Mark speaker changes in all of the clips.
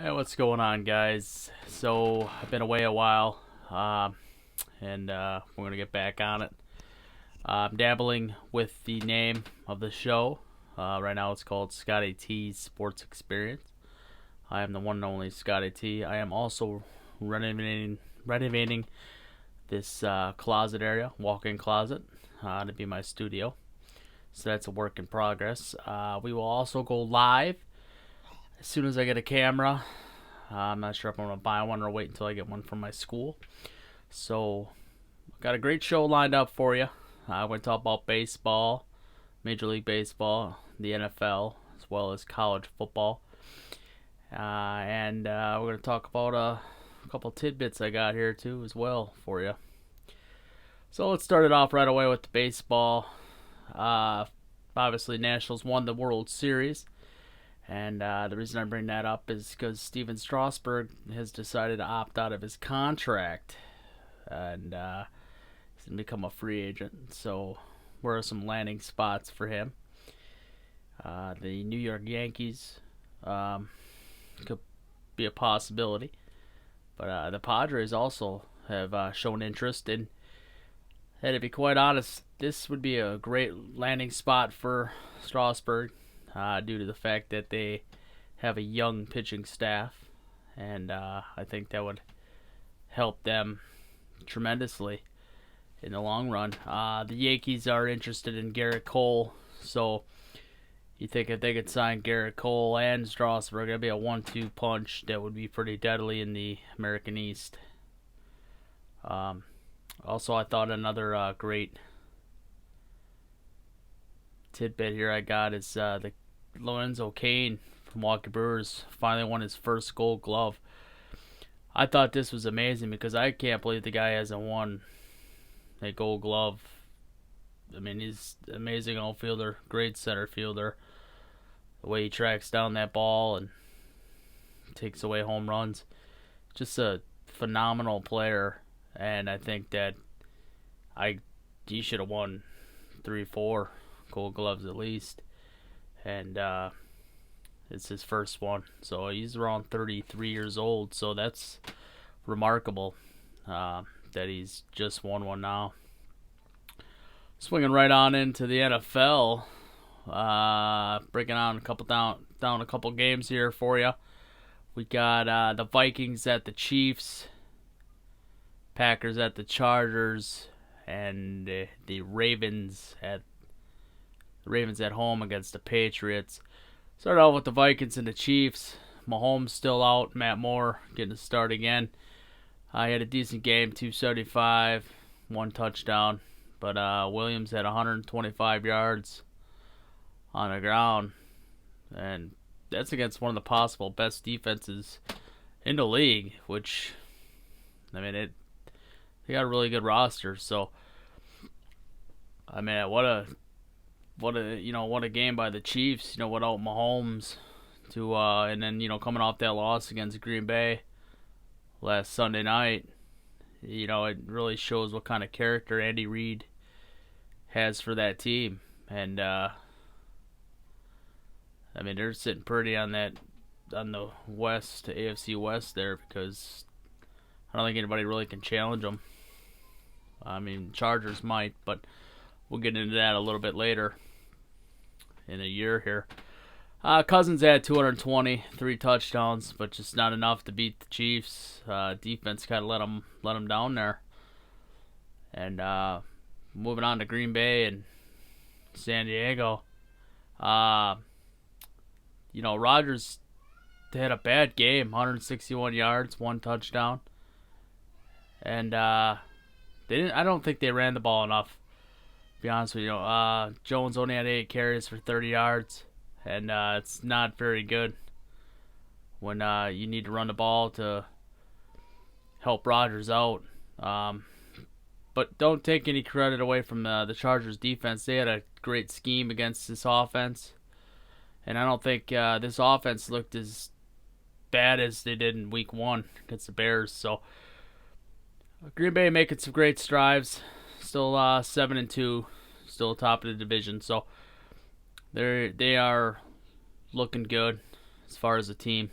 Speaker 1: Hey, what's going on, guys? So, I've been away a while, and we're going to get back on it. I'm dabbling with the name of the show. Right now, it's called Scotty T's Sports Experience. I am the one and only Scotty T. I am also renovating this closet area, walk-in closet, to be my studio. So that's a work in progress. We will also go live as soon as I get a camera. I'm not sure if I'm going to buy one or wait until I get one from my school. So, I've got a great show lined up for you. I'm going to talk about baseball, Major League Baseball, the NFL, as well as college football. And we're going to talk about a couple tidbits I got here, too, as well, for you. So, let's start it off right away with the baseball. Obviously, Nationals won the World Series. And the reason I bring that up is because Steven Strasburg has decided to opt out of his contract. And he's going to become a free agent. So, where are some landing spots for him? The New York Yankees could be a possibility. But the Padres also have shown interest. And to be quite honest, this would be a great landing spot for Strasburg. Due to the fact that they have a young pitching staff, and I think that would help them tremendously in the long run. The Yankees are interested in Garrett Cole, so you think if they could sign Garrett Cole and Strasburg, that'd be a 1-2 punch that would be pretty deadly in the American East. Also, I thought another great tidbit here I got is the Lorenzo Cain from Milwaukee Brewers finally won his first Gold Glove. I thought this was amazing because I can't believe the guy hasn't won a Gold Glove. I mean, he's an amazing outfielder, great center fielder. The way he tracks down that ball and takes away home runs, just a phenomenal player. And I think that he should have won 3-4 Gold Gloves at least. And it's his first one. So he's around 33 years old. So that's remarkable that he's just won one now. Swinging right on into the NFL. Breaking on down a couple games here for you. We got the Vikings at the Chiefs, Packers at the Chargers, and the Ravens at home against the Patriots. Start out with the Vikings and the Chiefs. Mahomes still out. Matt Moore getting a start again. He had a decent game, 275, one touchdown. But Williams had 125 yards on the ground. And that's against one of the possible best defenses in the league, which, I mean, they got a really good roster. So, I mean, what a game by the Chiefs, without Mahomes and then coming off that loss against Green Bay last Sunday night, it really shows what kind of character Andy Reid has for that team. And I mean, they're sitting pretty on the West, AFC West there, because I don't think anybody really can challenge them. I mean, Chargers might, but we'll get into that a little bit later in a year here. Cousins had 220, 3 touchdowns, but just not enough to beat the Chiefs. Defense kind of let them down there. And moving on to Green Bay and San Diego. Rodgers had a bad game, 161 yards, 1 touchdown. And I don't think they ran the ball enough. To be honest with you, Jones only had 8 carries for 30 yards, and it's not very good when you need to run the ball to help Rodgers out. But don't take any credit away from the Chargers defense. They had a great scheme against this offense, and I don't think this offense looked as bad as they did in Week 1 against the Bears. So Green Bay making some great strides. Still 7-2, still top of the division. So they are looking good as far as a team.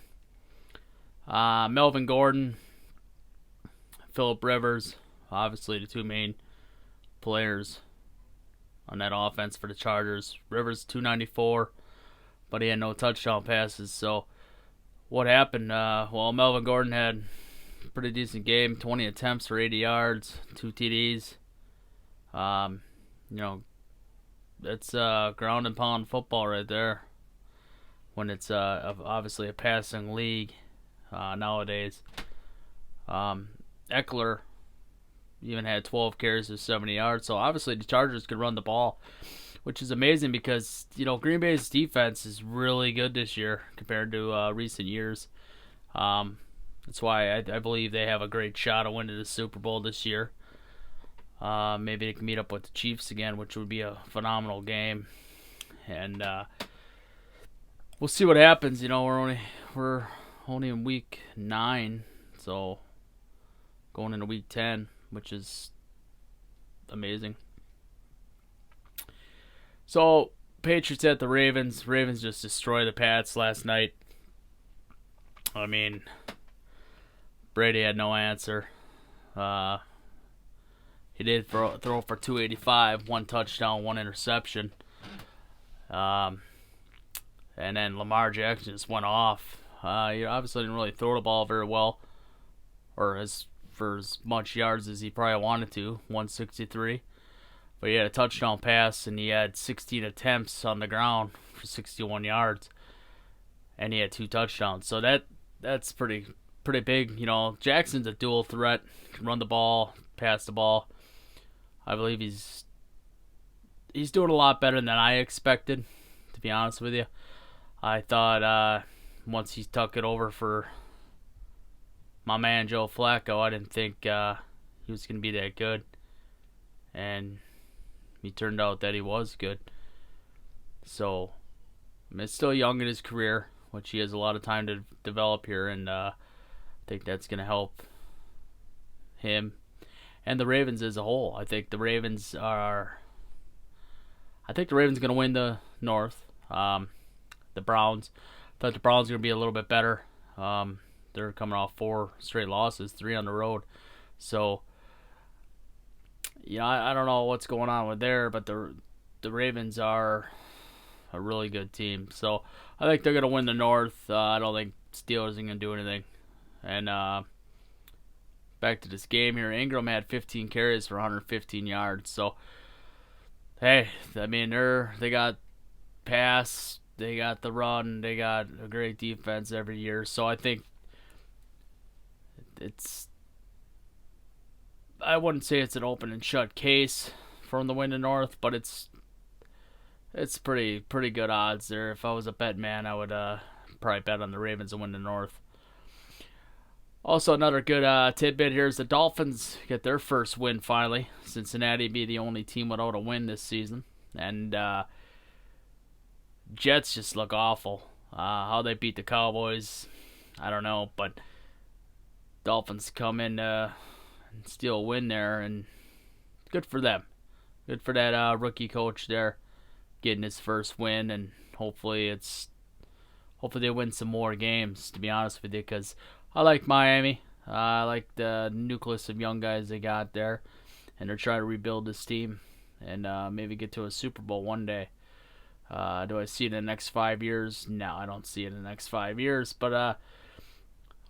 Speaker 1: Melvin Gordon, Phillip Rivers, obviously the two main players on that offense for the Chargers. Rivers 294, but he had no touchdown passes. So what happened? Well, Melvin Gordon had a pretty decent game, 20 attempts for 80 yards, 2 TDs. Um, you know, it's ground and pound football right there. When it's obviously a passing league nowadays. Eckler even had 12 carries of 70 yards. So obviously the Chargers could run the ball, which is amazing because, Green Bay's defense is really good this year compared to recent years. That's why I believe they have a great shot of winning the Super Bowl this year. Maybe they can meet up with the Chiefs again, which would be a phenomenal game. And we'll see what happens. We're only in week 9, so going into week 10, which is amazing. So Patriots at the Ravens. Ravens just destroyed the Pats last night. I mean, Brady had no answer. He did throw for 285, 1 touchdown, 1 interception. And then Lamar Jackson just went off. He obviously didn't really throw the ball very well, or for as much yards as he probably wanted to, 163. But he had a touchdown pass, and he had 16 attempts on the ground for 61 yards, and he had 2 touchdowns. So that's pretty big. Jackson's a dual threat, can run the ball, pass the ball. I believe he's doing a lot better than I expected, to be honest with you. I thought once he took it over for my man Joe Flacco, I didn't think he was going to be that good. And he turned out that he was good. So, it's still young in his career, which he has a lot of time to develop here, and I think that's going to help him and the Ravens as a whole. I think the Ravens going to win the North. The Browns. I thought the Browns were going to be a little bit better. They're coming off 4 straight losses, 3 on the road. So, I don't know what's going on with there, but the Ravens are a really good team. So, I think they're going to win the North. I don't think Steelers are going to do anything. And back to this game here. Ingram had 15 carries for 115 yards. So, hey, I mean, they got pass, they got the run, they got a great defense every year. So I think I wouldn't say it's an open and shut case from the win to North, but it's pretty good odds there. If I was a bet man, I would probably bet on the Ravens to win the North. Also, another good tidbit here is the Dolphins get their first win finally. Cincinnati be the only team without a win this season. And Jets just look awful. How they beat the Cowboys, I don't know. But Dolphins come in and steal a win there, and good for them. Good for that rookie coach there getting his first win, and hopefully they win some more games, to be honest with you, because I like Miami. I like the nucleus of young guys they got there, and they're trying to rebuild this team and maybe get to a Super Bowl one day. Do I see it in the next 5 years? No, I don't see it in the next 5 years, but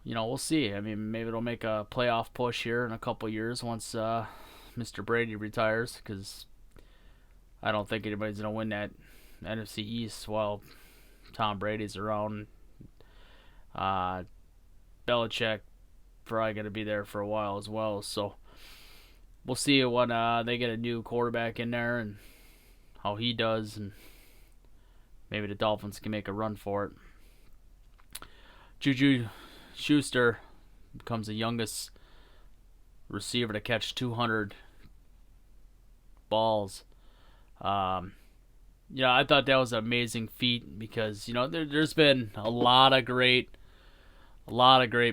Speaker 1: we'll see. I mean, maybe it'll make a playoff push here in a couple years once Mr. Brady retires, because I don't think anybody's going to win that NFC East while Tom Brady's around. Belichick probably going to be there for a while as well. So we'll see when they get a new quarterback in there and how he does, and maybe the Dolphins can make a run for it. Juju Schuster becomes the youngest receiver to catch 200 balls. I thought that was an amazing feat because there's been a lot of great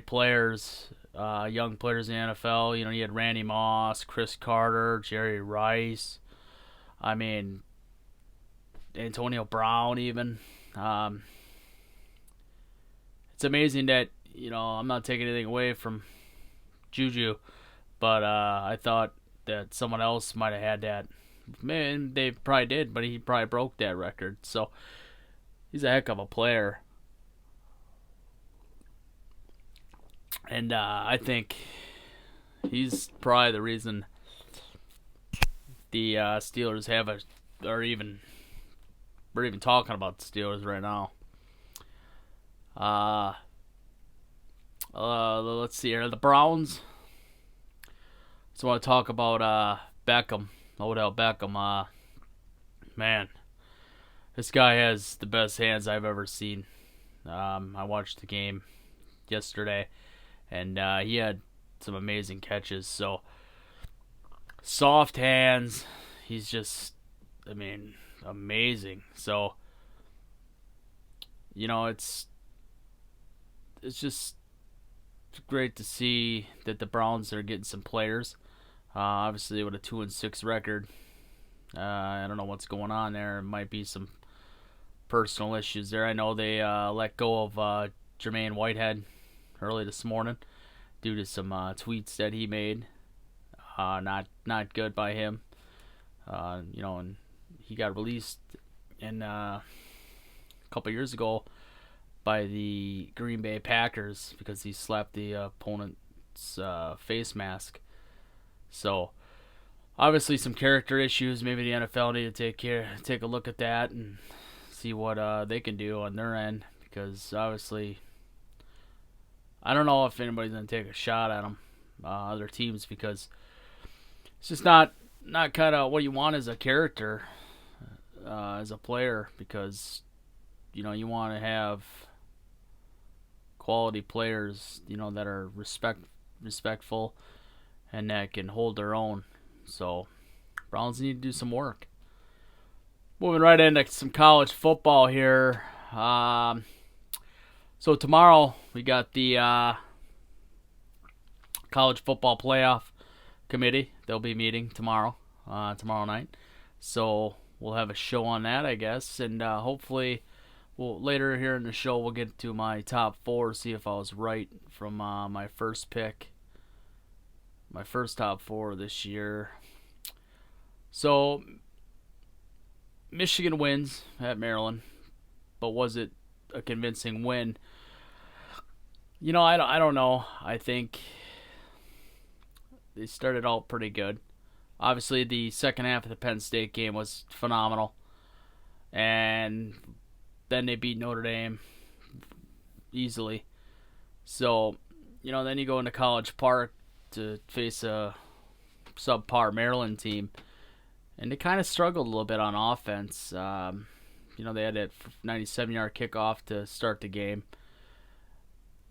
Speaker 1: players, young players in the NFL. You had Randy Moss, Chris Carter, Jerry Rice. I mean, Antonio Brown even. It's amazing that I'm not taking anything away from Juju, but I thought that someone else might have had that. Man, they probably did, but he probably broke that record. So he's a heck of a player. And I think he's probably the reason the Steelers have we're even talking about the Steelers right now. Let's see here. The Browns. So I want to talk about Beckham, Odell Beckham. Man, this guy has the best hands I've ever seen. I watched the game yesterday, and he had some amazing catches. So soft hands. He's just, amazing. So it's just great to see that the Browns are getting some players. Obviously, with a 2-6 record, I don't know what's going on there. It might be some personal issues there. I know they let go of Jermaine Whitehead early this morning due to some tweets that he made. Not good by him. And he got released in a couple years ago by the Green Bay Packers because he slapped the opponent's face mask. So obviously some character issues. Maybe the NFL need to take a look at that and see what they can do on their end, because obviously I don't know if anybody's gonna take a shot at them, other teams, because it's just not kind of what you want as a character, as a player, because you want to have quality players, that are respectful and that can hold their own. So Browns need to do some work. Moving right into some college football here. So tomorrow we got the college football playoff committee. They'll be meeting tomorrow night. So we'll have a show on that, I guess, and hopefully later here in the show we'll get to my top 4, see if I was right from my first pick. My first top 4 this year. So Michigan wins at Maryland, but was it a convincing win? I don't know. I think they started out pretty good. Obviously, the second half of the Penn State game was phenomenal, and then they beat Notre Dame easily. So, then you go into College Park to face a subpar Maryland team, and they kind of struggled a little bit on offense. They had that 97-yard kickoff to start the game.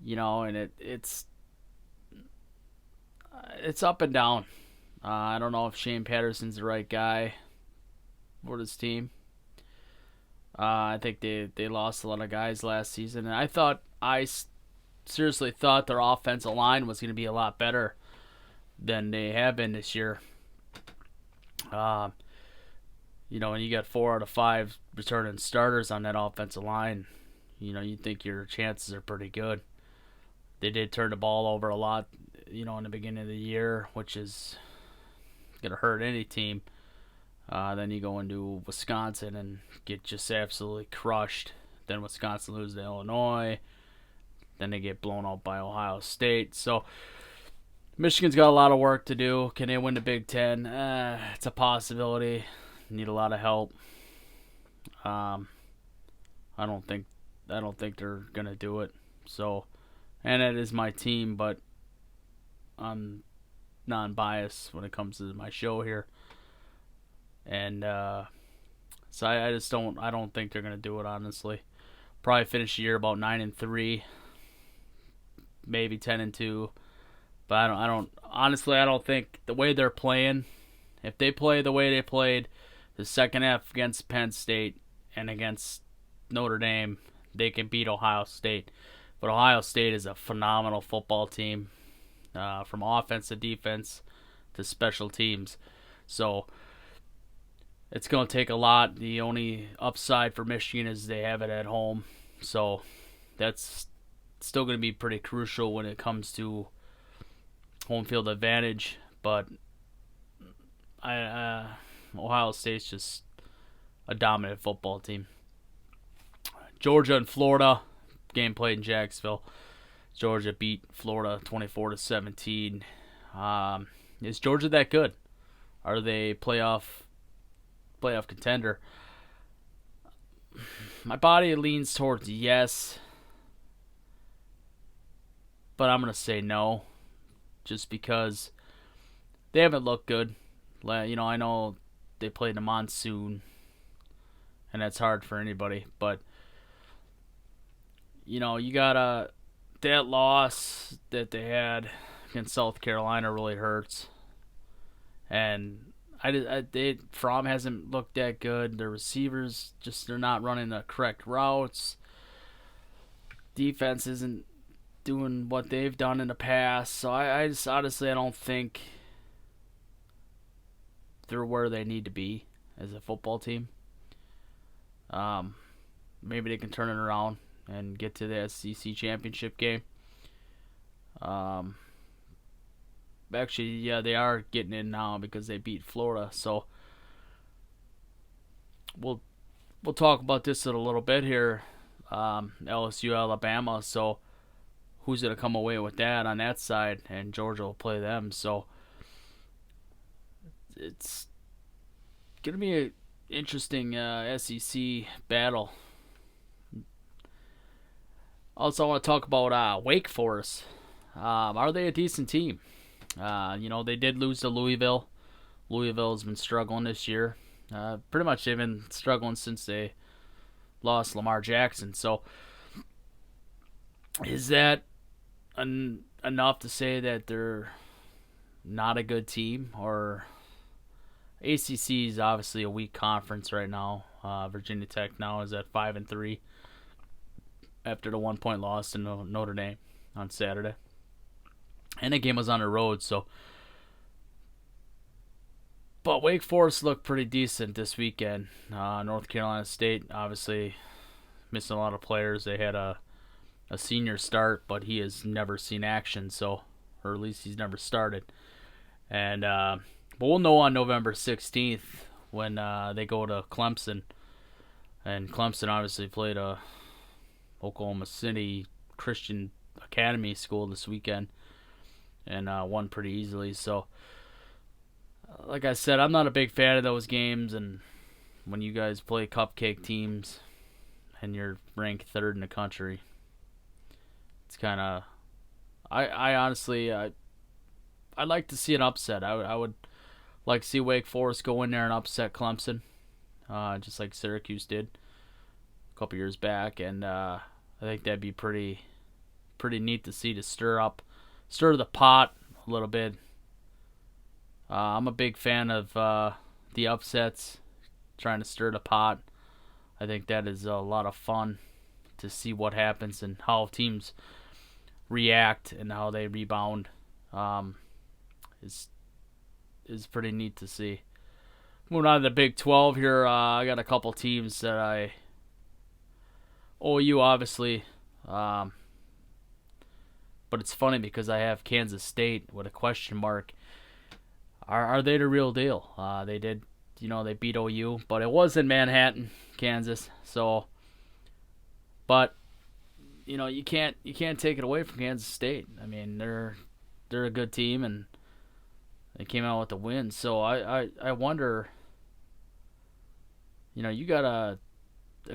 Speaker 1: And it's up and down. I don't know if Shane Patterson's the right guy for this team. I think they lost a lot of guys last season, and I seriously thought their offensive line was going to be a lot better than they have been this year. And you got 4 out of 5 returning starters on that offensive line. You think your chances are pretty good. They did turn the ball over a lot, in the beginning of the year, which is going to hurt any team. Then you go into Wisconsin and get just absolutely crushed. Then Wisconsin loses to Illinois. Then they get blown out by Ohio State. So Michigan's got a lot of work to do. Can they win the Big Ten? It's a possibility. Need a lot of help. I don't think they're gonna do it. So, and it is my team, but I'm non-biased when it comes to my show here. And so I don't think they're gonna do it, honestly. Probably finish the year about 9-3, maybe 10-2. But I don't think the way they're playing, if they play the way they played the second half against Penn State and against Notre Dame, they can beat Ohio State. But Ohio State is a phenomenal football team, from offense to defense to special teams. So it's going to take a lot. The only upside for Michigan is they have it at home. So that's still going to be pretty crucial when it comes to home field advantage. But Ohio State's just a dominant football team. Georgia and Florida, game played in Jacksonville. Georgia beat Florida 24-17. Is Georgia that good? Are they playoff contender? My body leans towards yes, but I'm gonna say no, just because they haven't looked good. I know they played the monsoon, and that's hard for anybody. But you gotta, that loss that they had against South Carolina really hurts, and Fromm hasn't looked that good. Their receivers they're not running the correct routes. Defense isn't doing what they've done in the past. So I just honestly I don't think they're where they need to be as a football team. Maybe they can turn it around and get to the SEC championship game. Actually, yeah, they are getting in now because they beat Florida. So we'll talk about this in a little bit here. LSU, Alabama. So who's going to come away with that on that side? And Georgia will play them. So it's going to be an interesting SEC battle. Also, I want to talk about Wake Forest. Are they a decent team? They did lose to Louisville. Louisville has been struggling this year. Pretty much they've been struggling since they lost Lamar Jackson. So, is that enough to say that they're not a good team? Or ACC is obviously a weak conference right now. Virginia Tech now is at 5-3 after the 1-point loss to Notre Dame on Saturday. And the game was on the road, so. But Wake Forest looked pretty decent this weekend. North Carolina State, obviously, missing a lot of players. They had a senior start, but he has never seen action, or at least he's never started. And but we'll know on November 16th when they go to Clemson. And Clemson obviously played a Oklahoma City Christian Academy school this weekend. And won pretty easily. So, like I said, I'm not a big fan of those games. And when you guys play cupcake teams and you're ranked third in the country, it's kind of. I honestly, I'd like to see an upset. I would like to see Wake Forest go in there and upset Clemson, just like Syracuse did a couple years back. And I think that'd be pretty neat to see, to stir the pot a little bit. I'm a big fan of the upsets, trying to stir the pot. I think that is a lot of fun to see what happens and how teams react and how they rebound. Is pretty neat to see. Moving on to the Big 12 here, I got a couple teams that OU obviously. But it's funny because I have Kansas State with a question mark. Are they the real deal? They did, they beat OU, but it was in Manhattan, Kansas. So, but you can't take it away from Kansas State. I mean, they're a good team and they came out with the win. So I wonder. You got a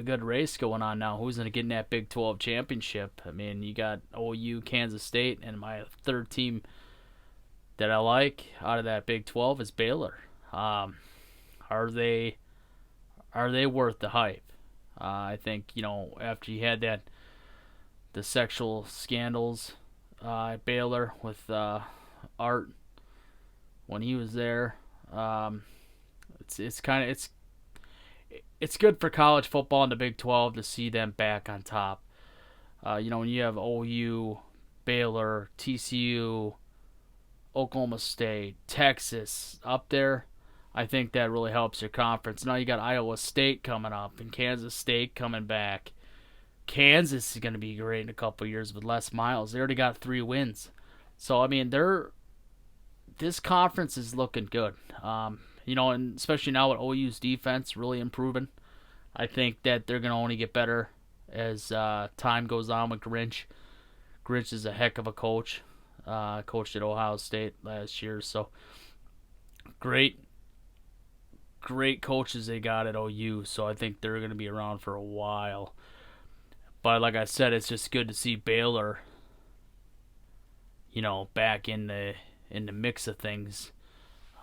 Speaker 1: good race going on now. Who's going to get in that Big 12 championship? I mean, you got OU, Kansas State, and my third team that I like out of that Big 12 is Baylor. Are they worth the hype? I think, after you had the sexual scandals at Baylor with Art when he was there, it's good for college football in the Big 12 to see them back on top. When you have OU, Baylor, TCU, Oklahoma State, Texas up there, I think that really helps your conference. Now you got Iowa State coming up and Kansas State coming back. Kansas is going to be great in a couple of years with Les Miles. They already got 3 wins. So, I mean, this conference is looking good. And especially now with OU's defense really improving, I think that they're going to only get better as time goes on with Grinch. Grinch is a heck of a coach. Coached at Ohio State last year. So, great coaches they got at OU. So, I think they're going to be around for a while. But like I said, it's just good to see Baylor, back in the mix of things.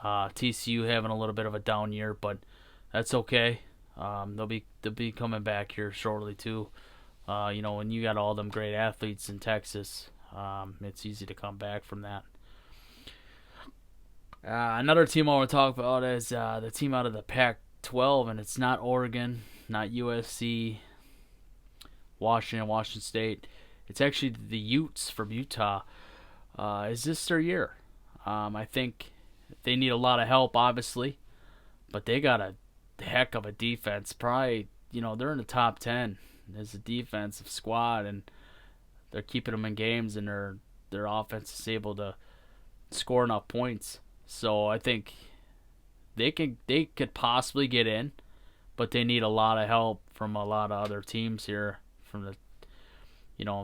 Speaker 1: TCU having a little bit of a down year, but that's okay. They'll be coming back here shortly too. When you got all them great athletes in Texas, it's easy to come back from that. Another team I want to talk about is the team out of the Pac-12, and it's not Oregon, not USC, Washington State. It's actually the Utes from Utah. Is this their year? I think they need a lot of help, obviously, but they got a heck of a defense. Probably, they're in the top 10 as a defensive squad, and they're keeping them in games, and their offense is able to score enough points. So I think they could possibly get in, but they need a lot of help from a lot of other teams here. From the,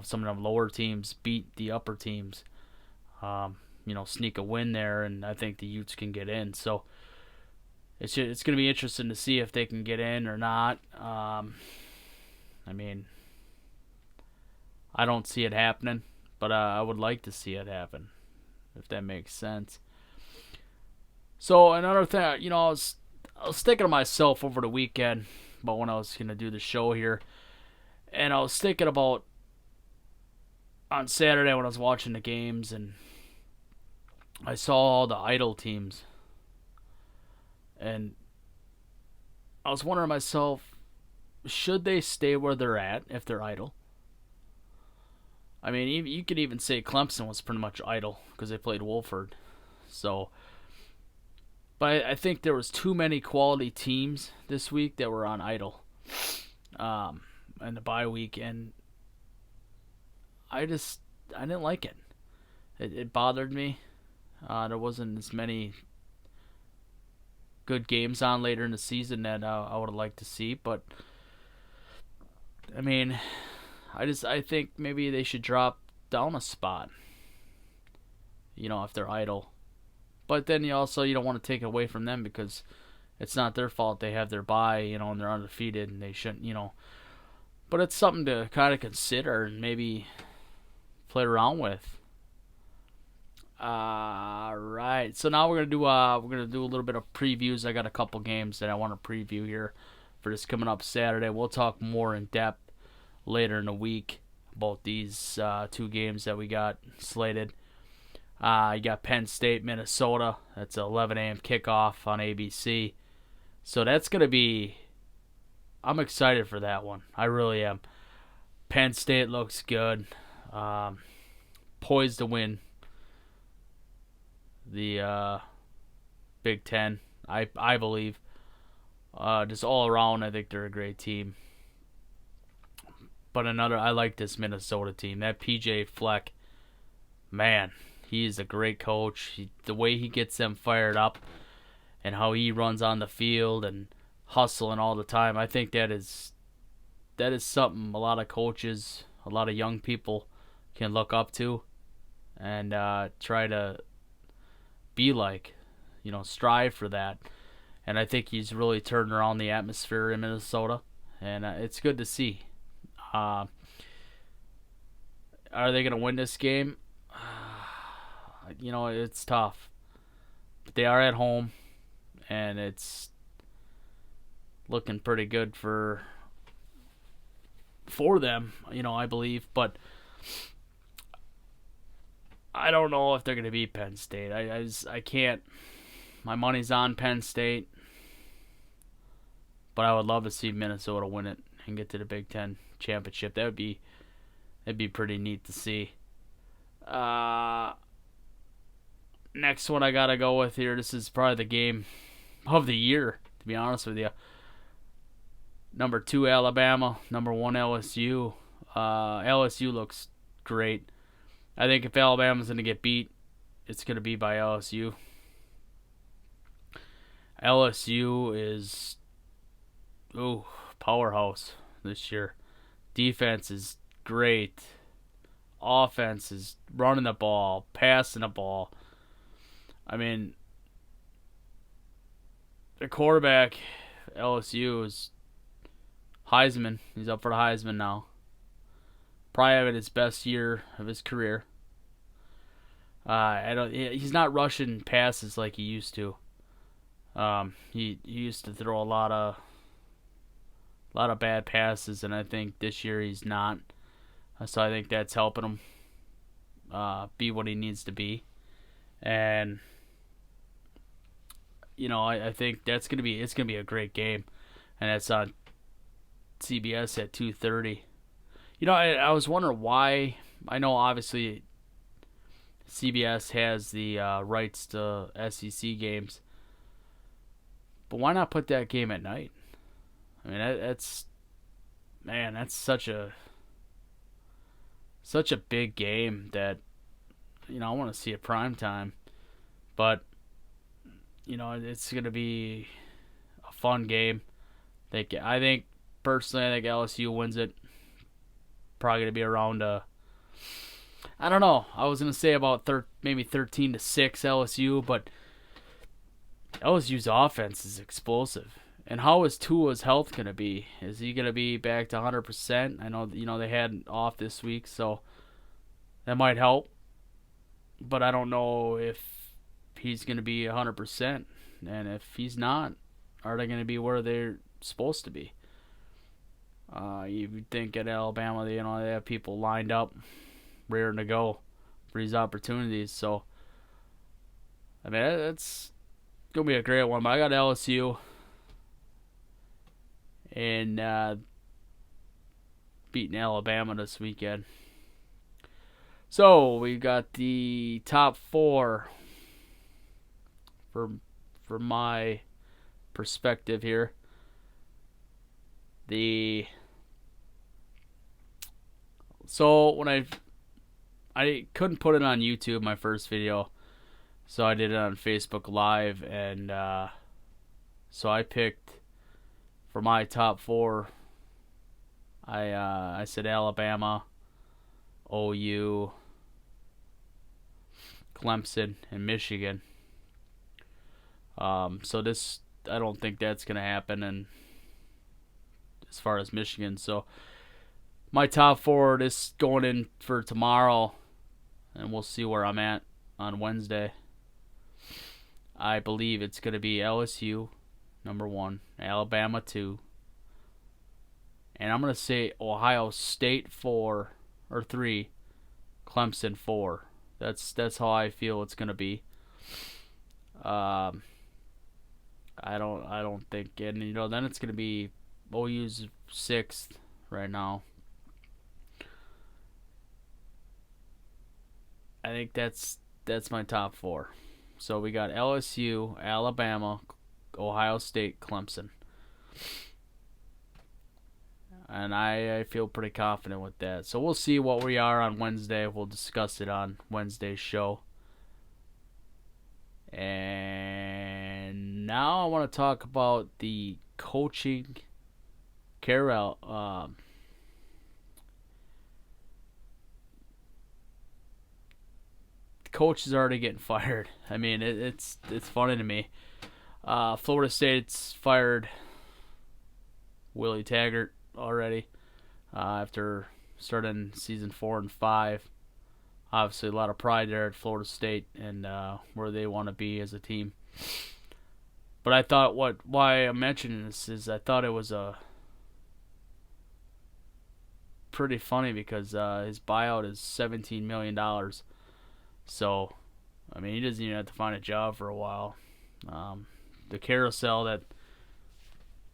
Speaker 1: some of them lower teams beat the upper teams. Sneak a win there, and I think the Utes can get in. So it's going to be interesting to see if they can get in or not. I don't see it happening, but I would like to see it happen, if that makes sense. So another thing, I was thinking to myself over the weekend about when I was going to do the show here, and I was thinking about on Saturday when I was watching the games, and I saw all the idle teams, and I was wondering to myself, should they stay where they're at if they're idle? I mean, you could even say Clemson was pretty much idle because they played Wolford. So, but I think there was too many quality teams this week that were on idle, and the bye week, and I didn't like it. It bothered me. There wasn't as many good games on later in the season that I would have liked to see, but I mean, I think maybe they should drop down a spot, if they're idle. But then you don't want to take it away from them because it's not their fault they have their bye, and they're undefeated and they shouldn't, But it's something to kind of consider and maybe play around with. Right. So now we're gonna do a little bit of previews. I got a couple games that I want to preview here for this coming up Saturday. We'll talk more in depth later in the week about these 2 games that we got slated. You got Penn State, Minnesota. That's an 11 a.m. kickoff on ABC. So that's gonna be. I'm excited for that one. I really am. Penn State looks good. Poised to win the Big Ten, I believe. Just all around, I think they're a great team. But I like this Minnesota team. That PJ Fleck, man, he's a great coach. The way he gets them fired up and how he runs on the field and hustling all the time, I think that is something a lot of coaches, a lot of young people can look up to and try to be like, strive for that. And I think he's really turned around the atmosphere in Minnesota, and it's good to see. Are they going to win this game? It's tough. But they are at home, and it's looking pretty good for them, I believe. But I don't know if they're going to beat Penn State. I can't. My money's on Penn State, but I would love to see Minnesota win it and get to the Big Ten championship. That'd be pretty neat to see. Next one I gotta go with here. This is probably the game of the year, to be honest with you. Number 2 Alabama, number 1 LSU. LSU looks great. I think if Alabama's going to get beat, it's going to be by LSU. LSU is powerhouse this year. Defense is great. Offense is running the ball, passing the ball. I mean, the quarterback, LSU, is Heisman. He's up for the Heisman now. Probably having his best year of his career. He's not rushing passes like he used to. He used to throw a lot of bad passes, and I think this year he's not. So I think that's helping him be what he needs to be. And I think it's gonna be a great game, and it's on CBS at 2:30. I was wondering why. I know obviously CBS has the rights to SEC games, but why not put that game at night? I mean, that's such a big game that I want to see at prime time. But it's gonna be a fun game. I think personally, I think LSU wins it. Probably gonna be around I don't know. I was gonna say about maybe 13-6 LSU, but LSU's offense is explosive. And how is Tua's health gonna be? Is he gonna be back to 100%? I know they had off this week, so that might help. But I don't know if he's gonna be 100%, and if he's not, are they gonna be where they're supposed to be? You would think at Alabama, they have people lined up, raring to go for these opportunities. So, I mean, it's gonna be a great one. But I got LSU and beating Alabama this weekend. So we got the top four from my perspective here. So when I couldn't put it on YouTube, my first video, so I did it on Facebook Live, and so I picked for my top four. I said Alabama, OU, Clemson, and Michigan. So this, I don't think that's gonna happen, and as far as Michigan, so my top four is going in for tomorrow, and we'll see where I'm at on Wednesday. I believe it's going to be LSU, number 1, Alabama 2, and I'm going to say Ohio State 4 or 3, Clemson 4. That's how I feel it's going to be. I don't think, and then it's going to be OU's 6th right now. I think that's my top four. So we got LSU, Alabama, Ohio State, Clemson. And I feel pretty confident with that. So we'll see what we are on Wednesday. We'll discuss it on Wednesday's show. And now I want to talk about the coaching coach is already getting fired. I mean, it's funny to me. Florida State's fired Willie Taggart already after starting season 4 and 5. Obviously, a lot of pride there at Florida State and where they want to be as a team. But I thought why I'm mentioning this is I thought it was pretty funny because his buyout is $17 million. So, I mean, he doesn't even have to find a job for a while. The carousel that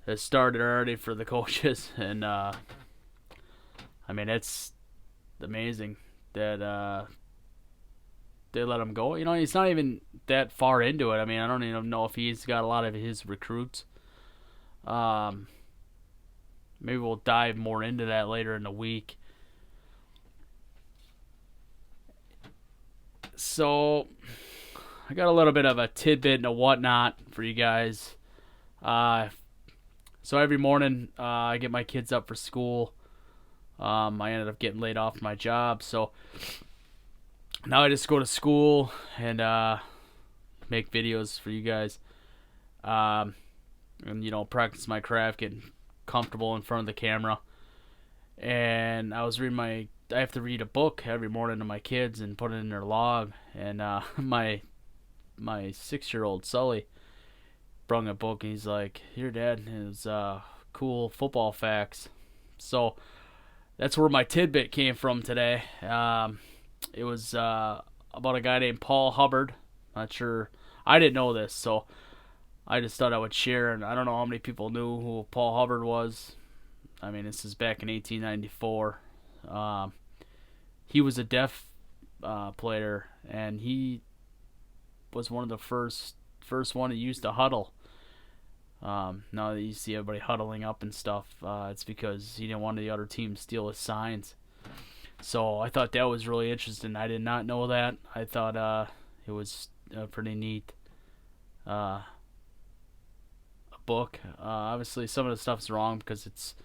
Speaker 1: has started already for the coaches, and I mean, it's amazing that they let him go. He's not even that far into it. I mean, I don't even know if he's got a lot of his recruits. Maybe we'll dive more into that later in the week. So I got a little bit of a tidbit and a whatnot for you guys. Uh, so every morning I get my kids up for school. I ended up getting laid off my job, so now I just go to school and make videos for you guys. Um, and practice my craft, getting comfortable in front of the camera. And I have to read a book every morning to my kids and put it in their log. And my 6-year-old Sully brung a book, and he's like, "Here, Dad, is cool football facts." So that's where my tidbit came from today. It was about a guy named Paul Hubbard. Not sure. I didn't know this, so I just thought I would share. And I don't know how many people knew who Paul Hubbard was. I mean, this is back in 1894. He was a deaf player, and he was one of the first one to use the huddle. Now that you see everybody huddling up and stuff, it's because he didn't want the other team to steal his signs. So I thought that was really interesting. I did not know that. I thought it was a pretty neat book. Obviously, some of the stuff's wrong because it's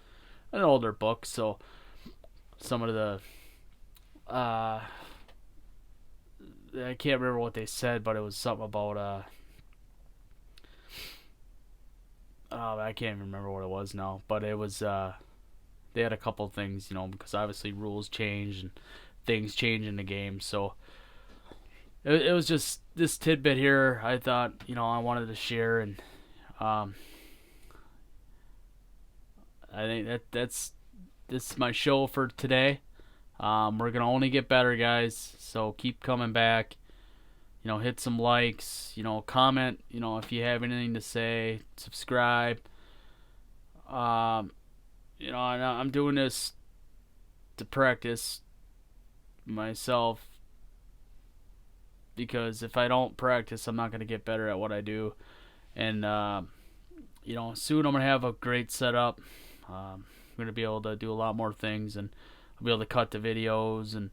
Speaker 1: an older book, so some of the I can't remember what they said, but it was something about I can't even remember what it was now, but it was they had a couple of things, because obviously rules change and things change in the game. So it was just this tidbit here. I thought I wanted to share, and I think this is my show for today. We're gonna only get better, guys. So keep coming back. Hit some likes. Comment. If you have anything to say, subscribe. And I'm doing this to practice myself, because if I don't practice, I'm not gonna get better at what I do. And soon I'm gonna have a great setup. I'm gonna be able to do a lot more things, and I'll be able to cut the videos and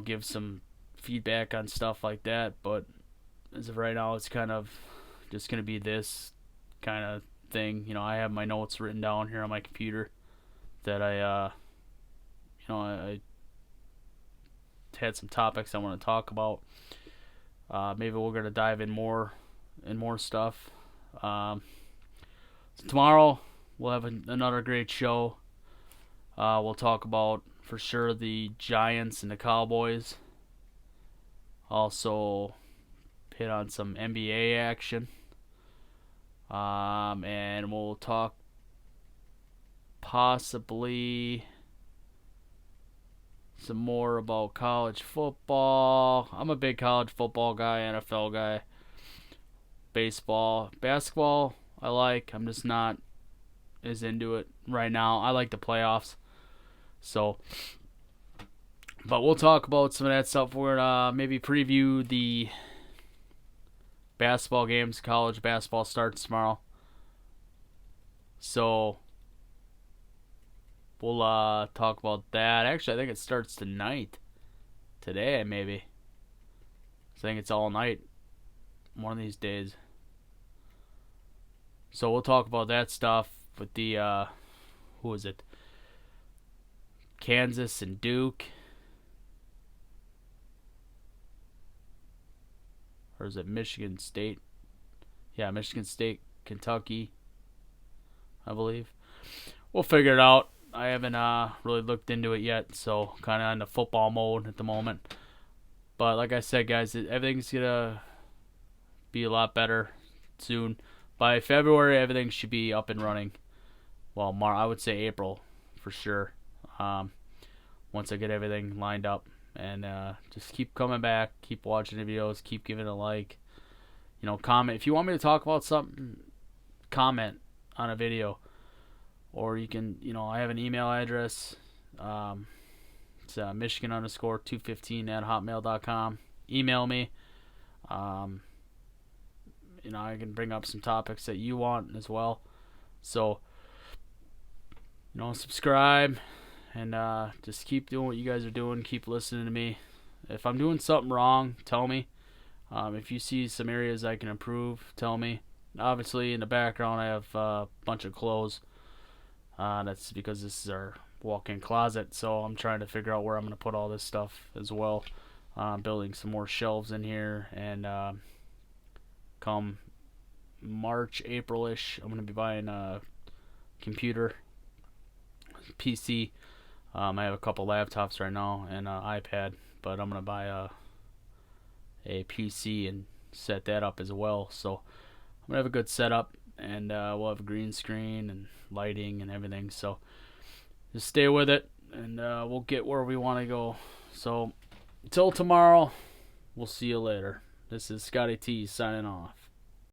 Speaker 1: give some feedback on stuff like that. But as of right now, it's kind of just gonna be this kind of thing. I have my notes written down here on my computer that I had some topics I want to talk about. Maybe we're gonna dive in more stuff. So tomorrow we'll have another great show. We'll talk about for sure the Giants and the Cowboys. Also hit on some NBA action. And we'll talk possibly some more about college football. I'm a big college football guy, NFL guy. Baseball. Basketball, I like. I'm just not as into it right now. I like the playoffs. So, but we'll talk about some of that stuff. We're going to maybe preview the basketball games. College basketball starts tomorrow. So, we'll talk about that. Actually, I think it starts tonight. Today, maybe. I think it's all night. One of these days. So we'll talk about that stuff with the, who is it? Kansas and Duke. Or is it Michigan State? Yeah, Michigan State, Kentucky, I believe. We'll figure it out. I haven't really looked into it yet, so kind of in the football mode at the moment. But like I said, guys, everything's going to be a lot better soon. By February, everything should be up and running. Well, I would say April for sure. Once I get everything lined up. And just keep coming back, keep watching the videos, keep giving it a like. Comment. If you want me to talk about something, comment on a video. Or you can, I have an email address. It's Michigan_215@hotmail.com. Email me. I can bring up some topics that you want as well. So, subscribe and just keep doing what you guys are doing. Keep listening to me. If I'm doing something wrong, tell me. If you see some areas I can improve, tell me. Obviously, in the background, I have a bunch of clothes. That's because this is our walk-in closet, so I'm trying to figure out where I'm going to put all this stuff as well. Building some more shelves in here, and come March, April-ish, I'm going to be buying a computer, PC. I have a couple laptops right now and an iPad, but I'm going to buy a PC and set that up as well. So I'm going to have a good setup, and we'll have a green screen and lighting and everything. So just stay with it, and we'll get where we want to go. So until tomorrow, we'll see you later. This is Scotty T signing off.